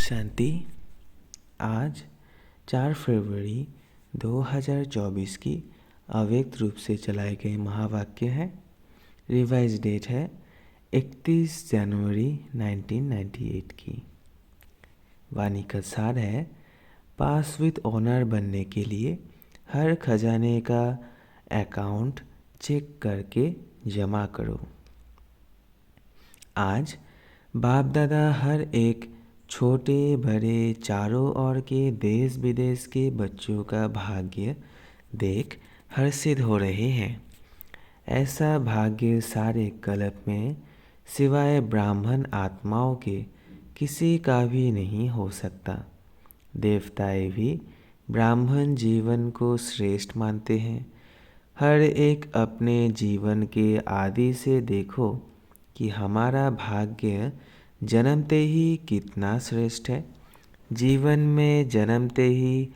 शांति। आज 4 फरवरी 2024 की अव्यक्त रूप से चलाए गए महावाक्य हैं। रिवाइज डेट है 31 जनवरी 1998 की। वाणी का सार है, पास विद ऑनर बनने के लिए हर खजाने का अकाउंट चेक करके जमा करो। आज बाप दादा हर एक छोटे बड़े चारों ओर के देश विदेश के बच्चों का भाग्य देख हर्षित हो रहे हैं। ऐसा भाग्य सारे कल्प में सिवाय ब्राह्मण आत्माओं के किसी का भी नहीं हो सकता। देवताएं भी ब्राह्मण जीवन को श्रेष्ठ मानते हैं। हर एक अपने जीवन के आदि से देखो कि हमारा भाग्य जन्मते ही कितना श्रेष्ठ है। जीवन में जन्मते ही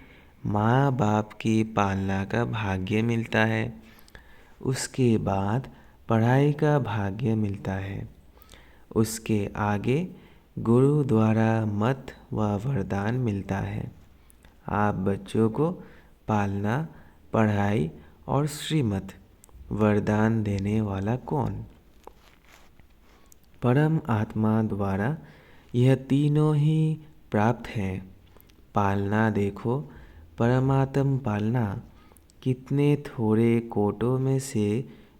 माँ बाप की पालना का भाग्य मिलता है। उसके बाद पढ़ाई का भाग्य मिलता है। उसके आगे गुरु द्वारा मत व वरदान मिलता है। आप बच्चों को पालना, पढ़ाई और श्रीमत वरदान देने वाला कौन? परम आत्मा द्वारा यह तीनों ही प्राप्त हैं। पालना देखो, परमात्म पालना कितने थोड़े कोटों में से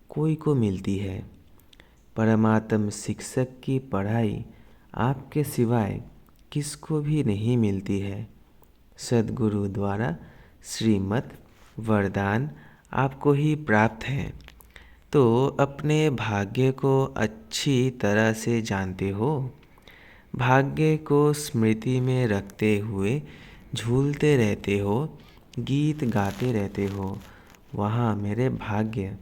कोई को मिलती है। परमात्म शिक्षक की पढ़ाई आपके सिवाय किसको भी नहीं मिलती है। सद्गुरु द्वारा श्रीमत वरदान आपको ही प्राप्त है, तो अपने भाग्य को अच्छी तरह से जानते हो। भाग्य को स्मृति में रखते हुए झूलते रहते हो, गीत गाते रहते हो, वहाँ मेरे भाग्य।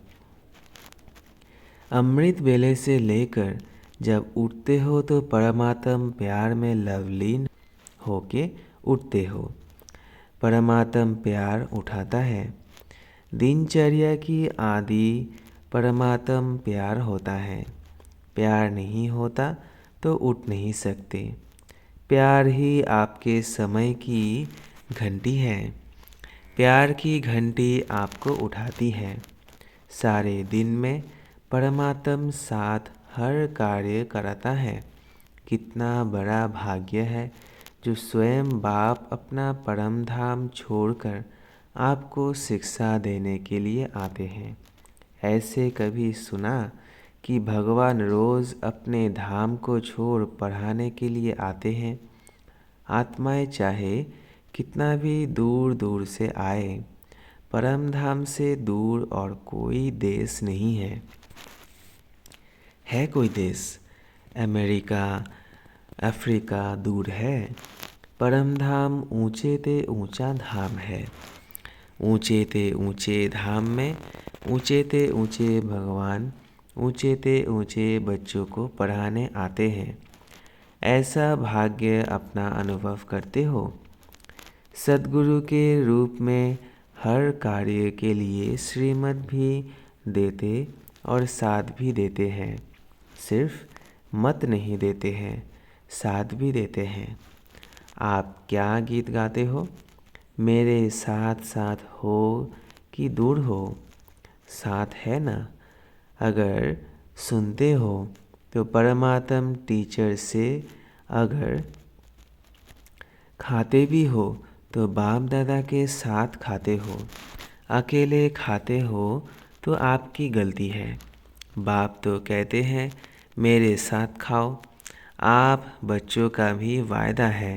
अमृत वेले से लेकर जब उठते हो तो परमात्म प्यार में लवलीन होके उठते हो। परमात्म प्यार उठाता है। दिनचर्या की आदि परमात्म प्यार होता है। प्यार नहीं होता तो उठ नहीं सकते। प्यार ही आपके समय की घंटी है। प्यार की घंटी आपको उठाती है। सारे दिन में परमात्म साथ हर कार्य कराता है। कितना बड़ा भाग्य है जो स्वयं बाप अपना परम धाम छोड़कर आपको शिक्षा देने के लिए आते हैं। ऐसे कभी सुना कि भगवान रोज़ अपने धाम को छोड़ पढ़ाने के लिए आते हैं? आत्माएं चाहे कितना भी दूर दूर से आए, परम धाम से दूर और कोई देश नहीं है। है कोई देश? अमेरिका, अफ्रीका दूर है। परम धाम ऊंचे ते ऊंचा धाम है। ऊंचे ते ऊंचे धाम में ऊंचे ते ऊंचे भगवान ऊंचे ते ऊंचे बच्चों को पढ़ाने आते हैं। ऐसा भाग्य अपना अनुभव करते हो। सद्गुरु के रूप में हर कार्य के लिए श्रीमत भी देते और साथ भी देते हैं। सिर्फ मत नहीं देते हैं, साथ भी देते हैं। आप क्या गीत गाते हो? मेरे साथ साथ हो कि दूर हो? साथ है ना? अगर सुनते हो तो परमात्म टीचर से, अगर खाते भी हो तो बाप दादा के साथ खाते हो। अकेले खाते हो तो आपकी गलती है। बाप तो कहते हैं मेरे साथ खाओ। आप बच्चों का भी वायदा है,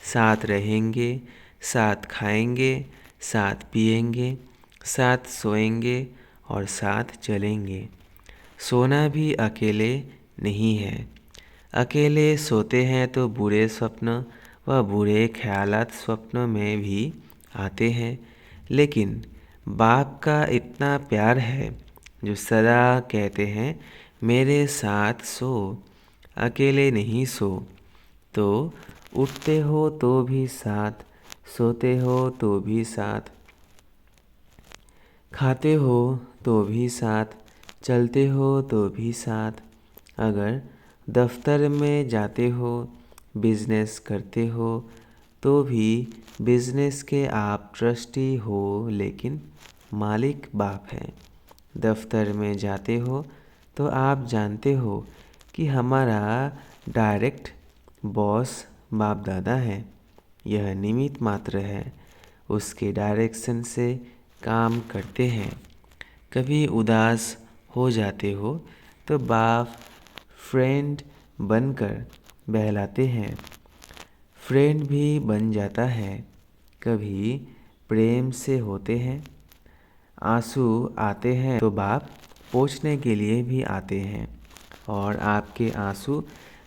साथ रहेंगे, साथ खाएंगे, साथ पिएंगे, साथ सोएंगे और साथ चलेंगे। सोना भी अकेले नहीं है। अकेले सोते हैं तो बुरे स्वप्न व बुरे ख्यालात स्वप्नों में भी आते हैं, लेकिन बाप का इतना प्यार है जो सदा कहते हैं मेरे साथ सो। अकेले नहीं सो, तो उठते हो तो भी साथ, सोते हो तो भी साथ, खाते हो तो भी साथ, चलते हो तो भी साथ। अगर दफ्तर में जाते हो बिजनेस करते हो तो भी बिजनेस के आप ट्रस्टी हो, लेकिन मालिक बाप है। दफ्तर में जाते हो तो आप जानते हो कि हमारा डायरेक्ट बॉस बाप दादा है, यह निमित्त मात्र है, उसके डायरेक्शन से काम करते हैं। कभी उदास हो जाते हो तो बाप फ्रेंड बनकर बहलाते हैं, फ्रेंड भी बन जाता है। कभी प्रेम से होते हैं, आंसू आते हैं तो बाप पोंछने के लिए भी आते हैं और आपके आंसू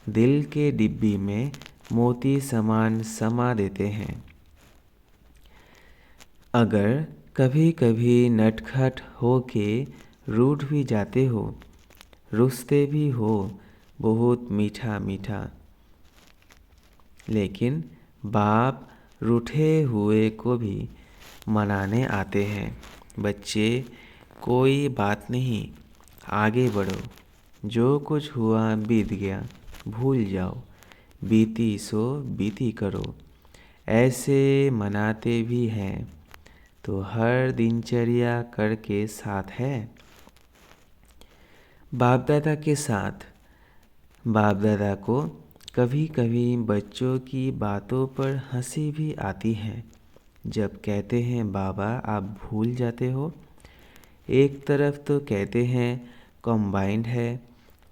दिल के डिब्बी में मोती समान समा देते हैं। अगर कभी कभी नटखट हो के रूठ भी जाते हो, रुसते भी हो बहुत मीठा मीठा, लेकिन बाप रूठे हुए को भी मनाने आते हैं। बच्चे, कोई बात नहीं, आगे बढ़ो, जो कुछ हुआ बीत गया, भूल जाओ, बीती सो बीती करो। ऐसे मनाते भी हैं तो हर दिनचर्या करके साथ है। बाप दादा के साथ। बाप दादा को कभी कभी बच्चों की बातों पर हंसी भी आती है। जब कहते हैं बाबा आप भूल जाते हो, एक तरफ तो कहते हैं कॉम्बाइंड है,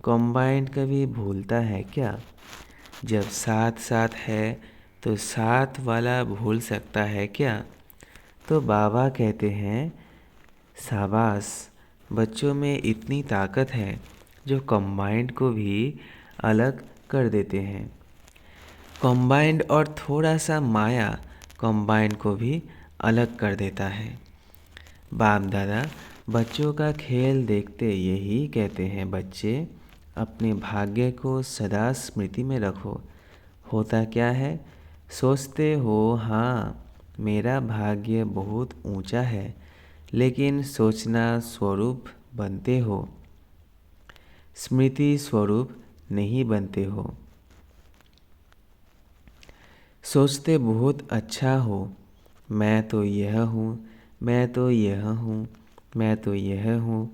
कॉम्बाइंड कभी भूलता है क्या? जब साथ साथ है तो साथ वाला भूल सकता है क्या? तो बाबा कहते हैं शाबाश, बच्चों में इतनी ताकत है जो कॉम्बाइंड को भी अलग कर देते हैं। कॉम्बाइंड और थोड़ा सा माया कॉम्बाइंड को भी अलग कर देता है। बाप दादा बच्चों का खेल देखते यही कहते हैं, बच्चे अपने भाग्य को सदा स्मृति में रखो। होता क्या है, सोचते हो हाँ मेरा भाग्य बहुत ऊंचा है, लेकिन सोचना स्वरूप बनते हो, स्मृति स्वरूप नहीं बनते हो। सोचते बहुत अच्छा हो, मैं तो यह हूँ, मैं तो यह हूँ, मैं तो यह हूँ।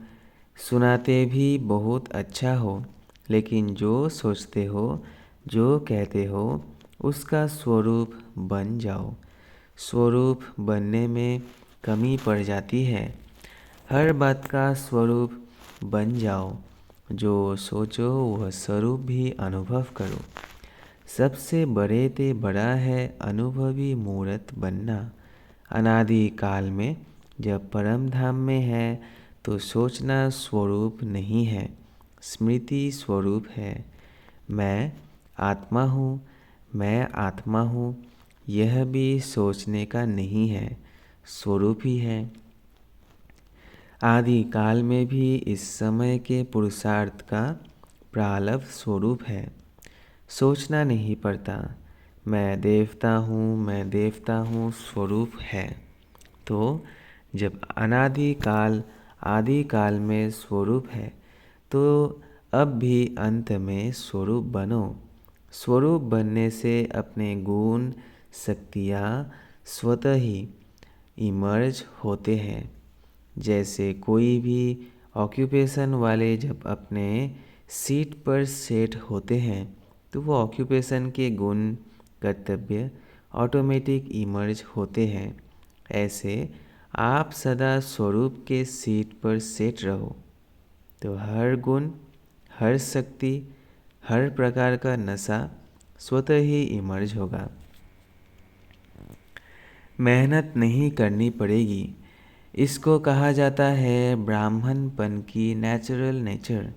सुनाते भी बहुत अच्छा हो, लेकिन जो सोचते हो, जो कहते हो, उसका स्वरूप बन जाओ। स्वरूप बनने में कमी पड़ जाती है। हर बात का स्वरूप बन जाओ। जो सोचो वह स्वरूप भी अनुभव करो। सबसे बड़े ते बड़ा है अनुभवी मूर्त बनना। अनादि काल में जब परम धाम में है तो सोचना स्वरूप नहीं है, स्मृति स्वरूप है। मैं आत्मा हूँ, मैं आत्मा हूँ, यह भी सोचने का नहीं है, स्वरूप ही है। आदि काल में भी इस समय के पुरुषार्थ का प्रालब्ध स्वरूप है, सोचना नहीं पड़ता। मैं देवता हूँ, मैं देवता हूँ स्वरूप है। तो जब अनादि काल आदि काल में स्वरूप है तो अब भी अंत में स्वरूप बनो। स्वरूप बनने से अपने गुण शक्तियाँ स्वतः ही इमर्ज होते हैं। जैसे कोई भी ऑक्यूपेशन वाले जब अपने सीट पर सेट होते हैं तो वो ऑक्यूपेशन के गुण कर्तव्य ऑटोमेटिक इमर्ज होते हैं। ऐसे आप सदा स्वरूप के सीट पर सेट रहो तो हर गुण, हर शक्ति, हर प्रकार का नशा स्वतः ही इमर्ज होगा। मेहनत नहीं करनी पड़ेगी। इसको कहा जाता है ब्राह्मणपन की नेचुरल नेचर,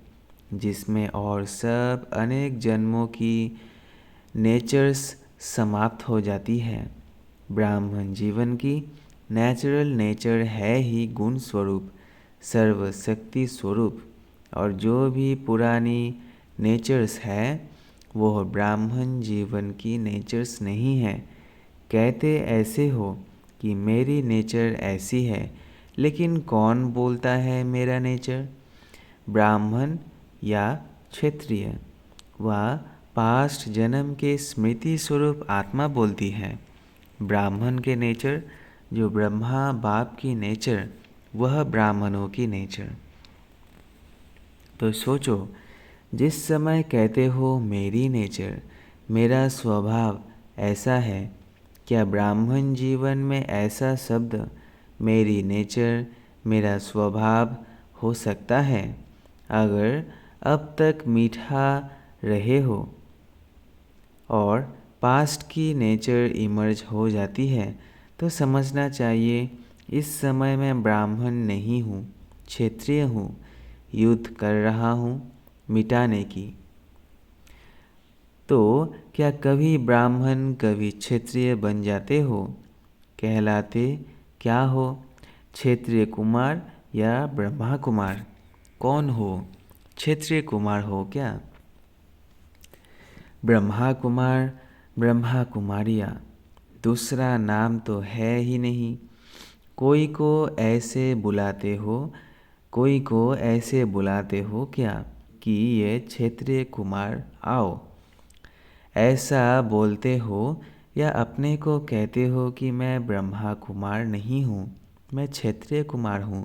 जिसमें और सब अनेक जन्मों की नेचर्स समाप्त हो जाती है। ब्राह्मण जीवन की नेचुरल नेचर है ही गुण स्वरूप, सर्वशक्ति स्वरूप, और जो भी पुरानी नेचर्स है वो ब्राह्मण जीवन की नेचर्स नहीं है। कहते ऐसे हो कि मेरी नेचर ऐसी है, लेकिन कौन बोलता है मेरा नेचर? ब्राह्मण या क्षत्रिय व पास्ट जन्म के स्मृति स्वरूप आत्मा बोलती है। ब्राह्मण के नेचर, जो ब्रह्मा बाप की नेचर, वह ब्राह्मणों की नेचर। तो सोचो, जिस समय कहते हो मेरी नेचर, मेरा स्वभाव ऐसा है, क्या ब्राह्मण जीवन में ऐसा शब्द मेरी नेचर, मेरा स्वभाव हो सकता है? अगर अब तक मीठा रहे हो और पास्ट की नेचर इमर्ज हो जाती है तो समझना चाहिए इस समय मैं ब्राह्मण नहीं हूँ, क्षेत्रीय हूँ, युद्ध कर रहा हूँ मिटाने की। तो क्या कभी ब्राह्मण कभी क्षत्रिय बन जाते हो? कहलाते क्या हो? क्षत्रिय कुमार या ब्रह्मा कुमार? कौन हो? क्षत्रिय कुमार हो क्या? ब्रह्मा कुमार, ब्रह्मा कुमारियाँ, दूसरा नाम तो है ही नहीं। कोई को ऐसे बुलाते हो, कोई को ऐसे बुलाते हो क्या कि ये क्षत्रिय कुमार आओ, ऐसा बोलते हो? या अपने को कहते हो कि मैं ब्रह्मा कुमार नहीं हूँ, मैं क्षत्रिय कुमार हूँ?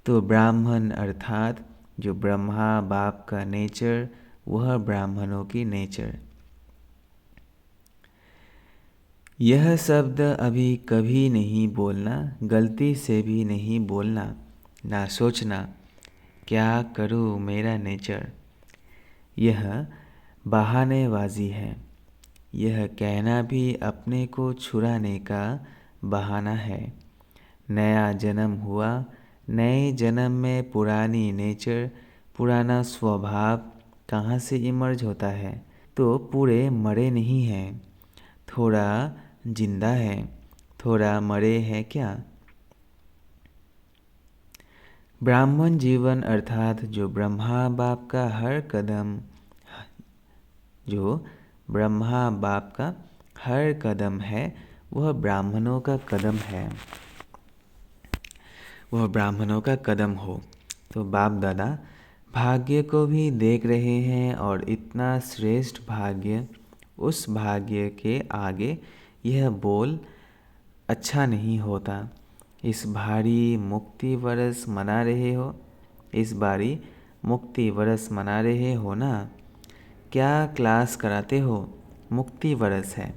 तो ब्राह्मण अर्थात जो ब्रह्मा बाप का नेचर, वह ब्राह्मणों की नेचर। यह शब्द अभी कभी नहीं बोलना, गलती से भी नहीं बोलना, ना सोचना क्या करूँ मेरा नेचर। यह बहानेबाजी है। यह कहना भी अपने को छुड़ाने का बहाना है। नया जन्म हुआ, नए जन्म में पुरानी नेचर, पुराना स्वभाव कहाँ से इमर्ज होता है? तो पूरे मरे नहीं हैं, थोड़ा जिंदा है, थोड़ा मरे हैं क्या? ब्राह्मण जीवन अर्थात जो ब्रह्मा बाप का हर कदम, जो ब्रह्मा बाप का हर कदम है, वह ब्राह्मणों का कदम है, वह ब्राह्मणों का कदम हो। तो बाप दादा भाग्य को भी देख रहे हैं और इतना श्रेष्ठ भाग्य, उस भाग्य के आगे यह बोल अच्छा नहीं होता। इस भारी मुक्ति वर्ष मना रहे हो, इस बारी मुक्ति वर्ष मना रहे हो ना? क्या क्लास कराते हो? मुक्ति वर्ष है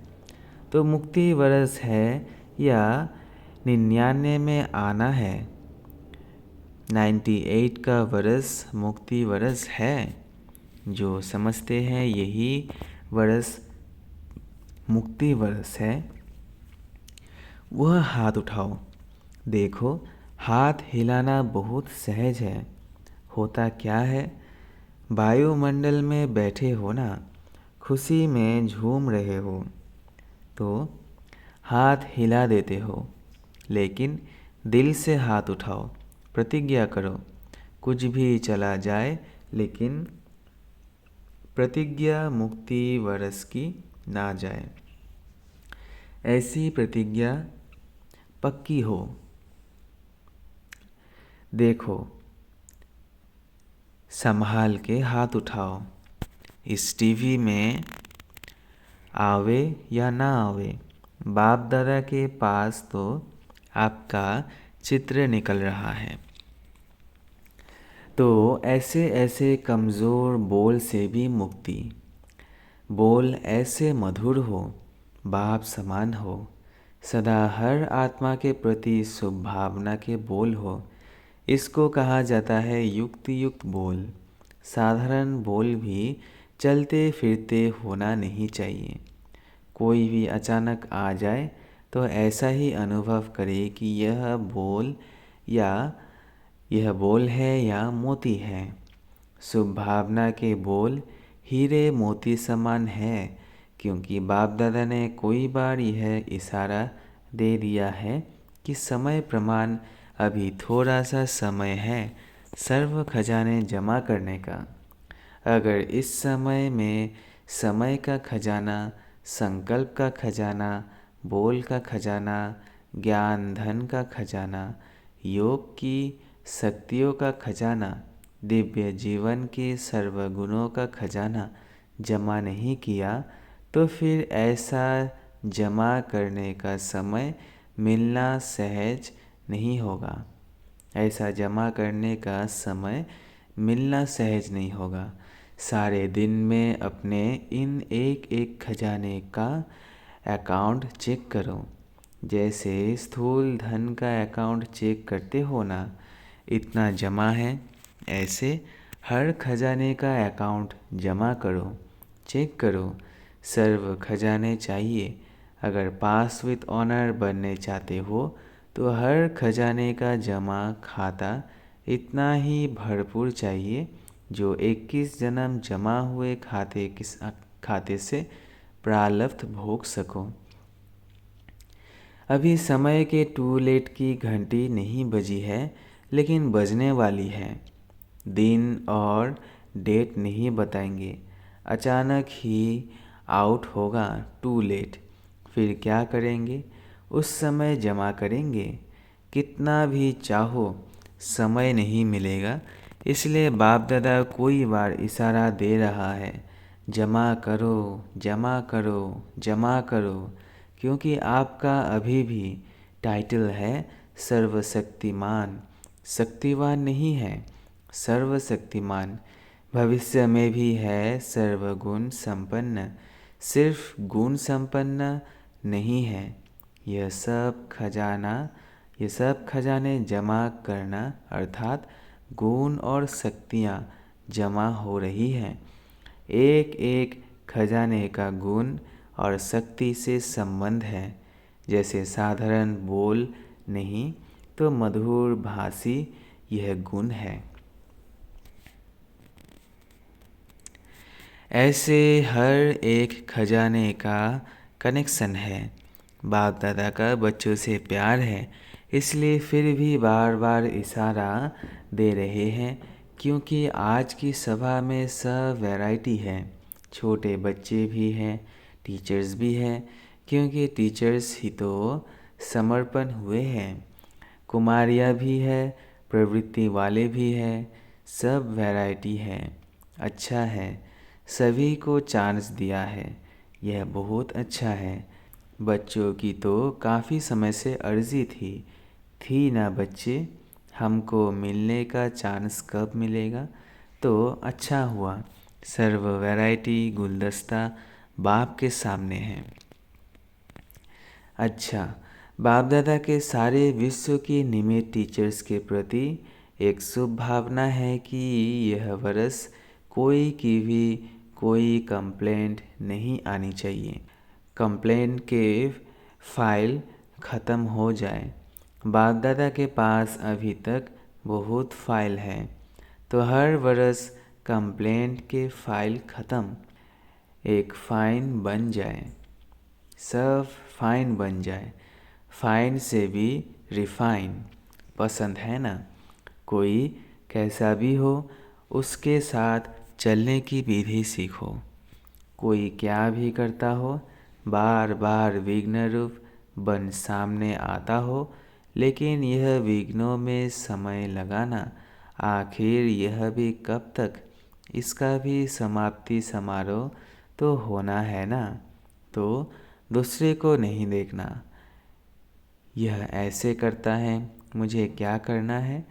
तो मुक्ति वर्ष है या 99 में आना है? 98 का वर्ष मुक्ति वर्ष है। जो समझते हैं यही वर्ष मुक्ति वर्ष है, वह हाथ उठाओ। देखो, हाथ हिलाना बहुत सहज है। होता क्या है, वायुमंडल में बैठे हो ना, खुशी में झूम रहे हो तो हाथ हिला देते हो, लेकिन दिल से हाथ उठाओ, प्रतिज्ञा करो, कुछ भी चला जाए लेकिन प्रतिज्ञा मुक्ति वर्ष की ना जाए। ऐसी प्रतिज्ञा पक्की हो। देखो, संभाल के हाथ उठाओ। इस टीवी में आवे या ना आवे, बाप दादा के पास तो आपका चित्र निकल रहा है। तो ऐसे ऐसे कमज़ोर बोल से भी मुक्ति। बोल ऐसे मधुर हो, बाप समान हो, सदा हर आत्मा के प्रति शुभ भावना के बोल हो। इसको कहा जाता है युक्ति युक्त बोल। साधारण बोल भी चलते फिरते होना नहीं चाहिए। कोई भी अचानक आ जाए तो ऐसा ही अनुभव करे कि यह बोल है या मोती है। शुभ भावना के बोल हीरे मोती समान है, क्योंकि बाप दादा ने कोई बार यह इशारा दे दिया है कि समय प्रमाण अभी थोड़ा सा समय है सर्व खजाने जमा करने का। अगर इस समय में समय का खजाना, संकल्प का खजाना, बोल का खजाना, ज्ञान धन का खजाना, योग की शक्तियों का खजाना, दिव्य जीवन के सर्वगुणों का खजाना जमा नहीं किया तो फिर ऐसा जमा करने का समय मिलना सहज नहीं होगा। ऐसा जमा करने का समय मिलना सहज नहीं होगा। सारे दिन में अपने इन एक एक खजाने का अकाउंट चेक करो। जैसे स्थूल धन का अकाउंट चेक करते हो ना, इतना जमा है, ऐसे हर खजाने का अकाउंट जमा करो, चेक करो। सर्व खजाने चाहिए। अगर पास विद ऑनर बनने चाहते हो तो हर खजाने का जमा खाता इतना ही भरपूर चाहिए जो 21 जन्म जमा हुए खाते से प्रालब्ध भोग सको। अभी समय के टू लेट की घंटी नहीं बजी है, लेकिन बजने वाली है। दिन और डेट नहीं बताएंगे, अचानक ही आउट होगा टू लेट। फिर क्या करेंगे? उस समय जमा करेंगे। कितना भी चाहो समय नहीं मिलेगा, इसलिए बाप दादा कोई बार इशारा दे रहा है, जमा करो, जमा करो, जमा करो, क्योंकि आपका अभी भी टाइटल है सर्वशक्तिमान। शक्तिवान नहीं है, सर्वशक्तिमान। भविष्य में भी है सर्वगुण संपन्न, सिर्फ गुण संपन्न नहीं है। यह सब खजाने जमा करना अर्थात गुण और शक्तियाँ जमा हो रही हैं। एक एक खजाने का गुण और शक्ति से संबंध है। जैसे साधारण बोल नहीं तो मधुर भाषी यह गुण है। ऐसे हर एक खजाने का कनेक्शन है। बाप दादा का बच्चों से प्यार है, इसलिए फिर भी बार बार इशारा दे रहे हैं, क्योंकि आज की सभा में सब वैरायटी है। छोटे बच्चे भी हैं, टीचर्स भी हैं, क्योंकि टीचर्स ही तो समर्पण हुए हैं। कुमारियाँ भी है, प्रवृत्ति वाले भी हैं, सब वैरायटी है। अच्छा है, सभी को चांस दिया है, यह बहुत अच्छा है। बच्चों की तो काफ़ी समय से अर्जी थी ना बच्चे, हमको मिलने का चांस कब मिलेगा? तो अच्छा हुआ, सर्व वैरायटी गुलदस्ता बाप के सामने है। अच्छा, बाप दादा के सारे विश्व के निमित्त टीचर्स के प्रति एक शुभ भावना है कि यह वर्ष कोई की भी कोई कंप्लेंट नहीं आनी चाहिए। कंप्लेंट के फाइल ख़त्म हो जाए। बाप दादा के पास अभी तक बहुत फाइल है, तो हर वर्ष कंप्लेंट के फाइल ख़त्म, एक फाइन बन जाए, सब फाइन बन जाए। फाइन से भी रिफाइन पसंद है ना? कोई कैसा भी हो उसके साथ चलने की विधि सीखो। कोई क्या भी करता हो, बार बार विघ्न रूप बन सामने आता हो, लेकिन यह विघ्नों में समय लगाना, आखिर यह भी कब तक? इसका भी समाप्ति समारोह तो होना है ना? तो दूसरे को नहीं देखना, यह ऐसे करता है, मुझे क्या करना है?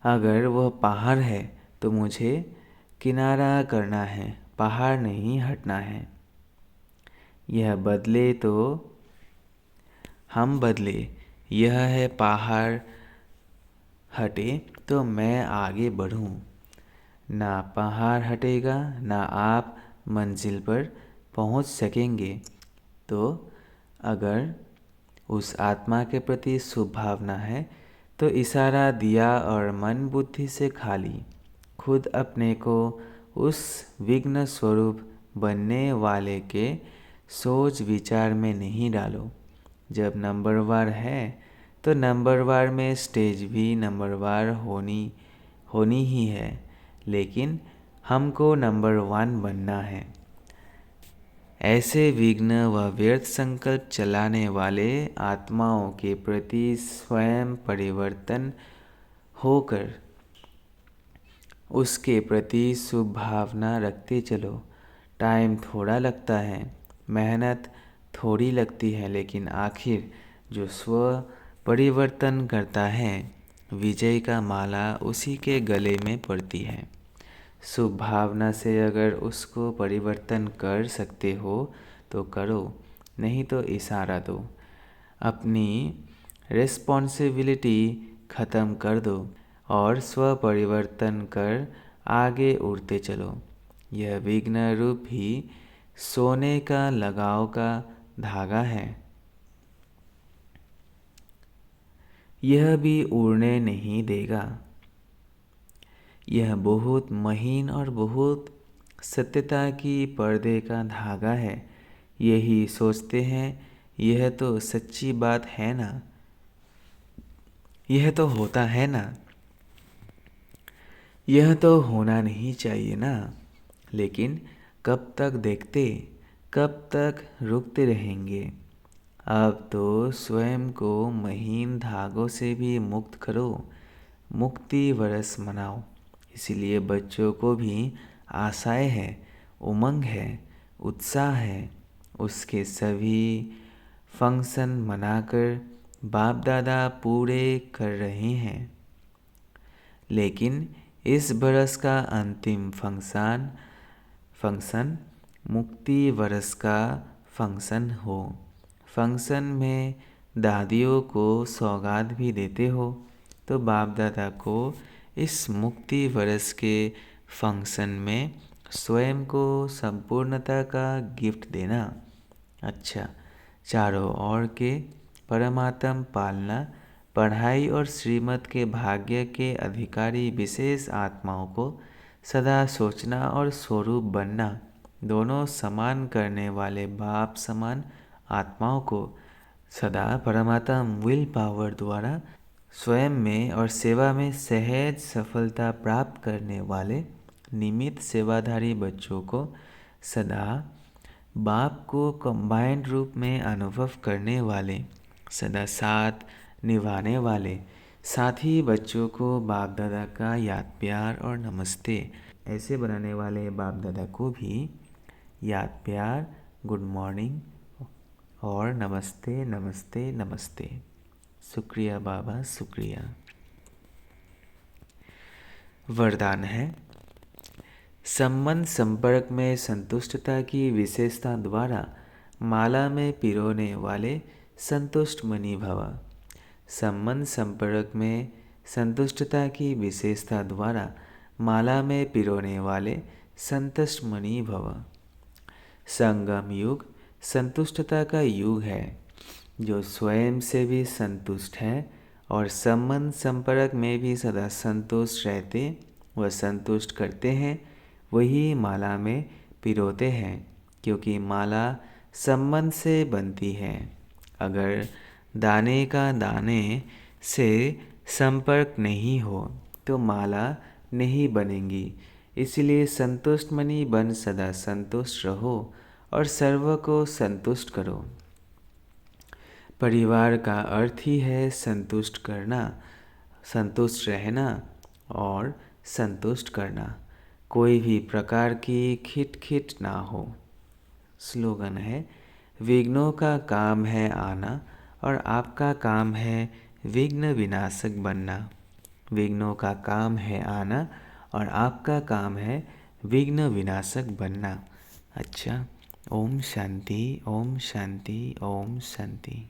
अगर वह पहाड़ है तो मुझे किनारा करना है, पहाड़ नहीं हटना है। यह बदले तो हम बदले, यह है पहाड़ हटे तो मैं आगे बढ़ूं। ना पहाड़ हटेगा, ना आप मंजिल पर पहुंच सकेंगे। तो अगर उस आत्मा के प्रति शुभ भावना है तो इशारा दिया और मन बुद्धि से खाली खुद अपने को उस विघ्न स्वरूप बनने वाले के सोच विचार में नहीं डालो। जब नंबरवार है तो नंबरवार में स्टेज भी नंबरवार होनी ही है, लेकिन हमको नंबर 1 बनना है। ऐसे विघ्न व व्यर्थ संकल्प चलाने वाले आत्माओं के प्रति स्वयं परिवर्तन होकर उसके प्रति शुभ भावना रखते चलो। टाइम थोड़ा लगता है, मेहनत थोड़ी लगती है, लेकिन आखिर जो स्व परिवर्तन करता है, विजय का माला उसी के गले में पड़ती है। शुभ भावना से अगर उसको परिवर्तन कर सकते हो तो करो, नहीं तो इशारा दो। अपनी रिस्पॉन्सिबिलिटी ख़त्म कर दो और स्व परिवर्तन कर आगे उड़ते चलो। यह विघ्न रूप ही सोने का लगाव का धागा है। यह भी उड़ने नहीं देगा। यह बहुत महीन और बहुत सत्यता की पर्दे का धागा है। यही सोचते हैं यह तो सच्ची बात है ना, यह तो होता है ना, यह तो होना नहीं चाहिए ना। लेकिन कब तक देखते, कब तक रुकते रहेंगे। अब तो स्वयं को महीन धागों से भी मुक्त करो, मुक्ति वर्ष मनाओ। इसलिए बच्चों को भी आशाएं हैं, उमंग है, उत्साह है। उसके सभी फंक्शन मनाकर बाप दादा पूरे कर रहे हैं। लेकिन इस बरस का अंतिम फंक्शन मुक्ति वर्ष का फंक्शन हो। फंक्शन में दादियों को सौगात भी देते हो, तो बाप दादा को इस मुक्ति वर्ष के फंक्शन में स्वयं को संपूर्णता का गिफ्ट देना। अच्छा, चारों ओर के परमात्म पालना, पढ़ाई और श्रीमत के भाग्य के अधिकारी विशेष आत्माओं को सदा सोचना और स्वरूप बनना, दोनों समान करने वाले बाप समान आत्माओं को सदा परमात्म विल पावर द्वारा स्वयं में और सेवा में सहज सफलता प्राप्त करने वाले निमित्त सेवाधारी बच्चों को सदा बाप को कंबाइंड रूप में अनुभव करने वाले, सदा साथ निभाने वाले साथी बच्चों को बाप दादा का याद प्यार और नमस्ते ऐसे बनाने वाले बाप दादा को भी याद प्यार, गुड मॉर्निंग और नमस्ते नमस्ते नमस्ते। शुक्रिया बाबा, शुक्रिया। वरदान है, संबंध संपर्क में संतुष्टता की विशेषता द्वारा माला में पिरोने वाले संतुष्ट मणि भव। संबंध संपर्क में संतुष्टता की विशेषता द्वारा माला में पिरोने वाले संतुष्ट मणि भव। संगम युग संतुष्टता का युग है। जो स्वयं से भी संतुष्ट है और संबंध संपर्क में भी सदा संतुष्ट रहते व संतुष्ट करते हैं, वही माला में पिरोते हैं, क्योंकि माला संबंध से बनती है। अगर दाने का दाने से संपर्क नहीं हो तो माला नहीं बनेगी। इसलिए संतुष्ट मणि बन सदा संतुष्ट रहो और सर्व को संतुष्ट करो। परिवार का अर्थ ही है संतुष्ट करना, संतुष्ट रहना और संतुष्ट करना। कोई भी प्रकार की खिटखिट ना हो। स्लोगन है, विघ्नों का काम है आना और आपका काम है विघ्न विनाशक बनना। विघ्नों का काम है आना और आपका काम है विघ्न विनाशक बनना। अच्छा, ओम शांति, ओम शांति, ओम शांति।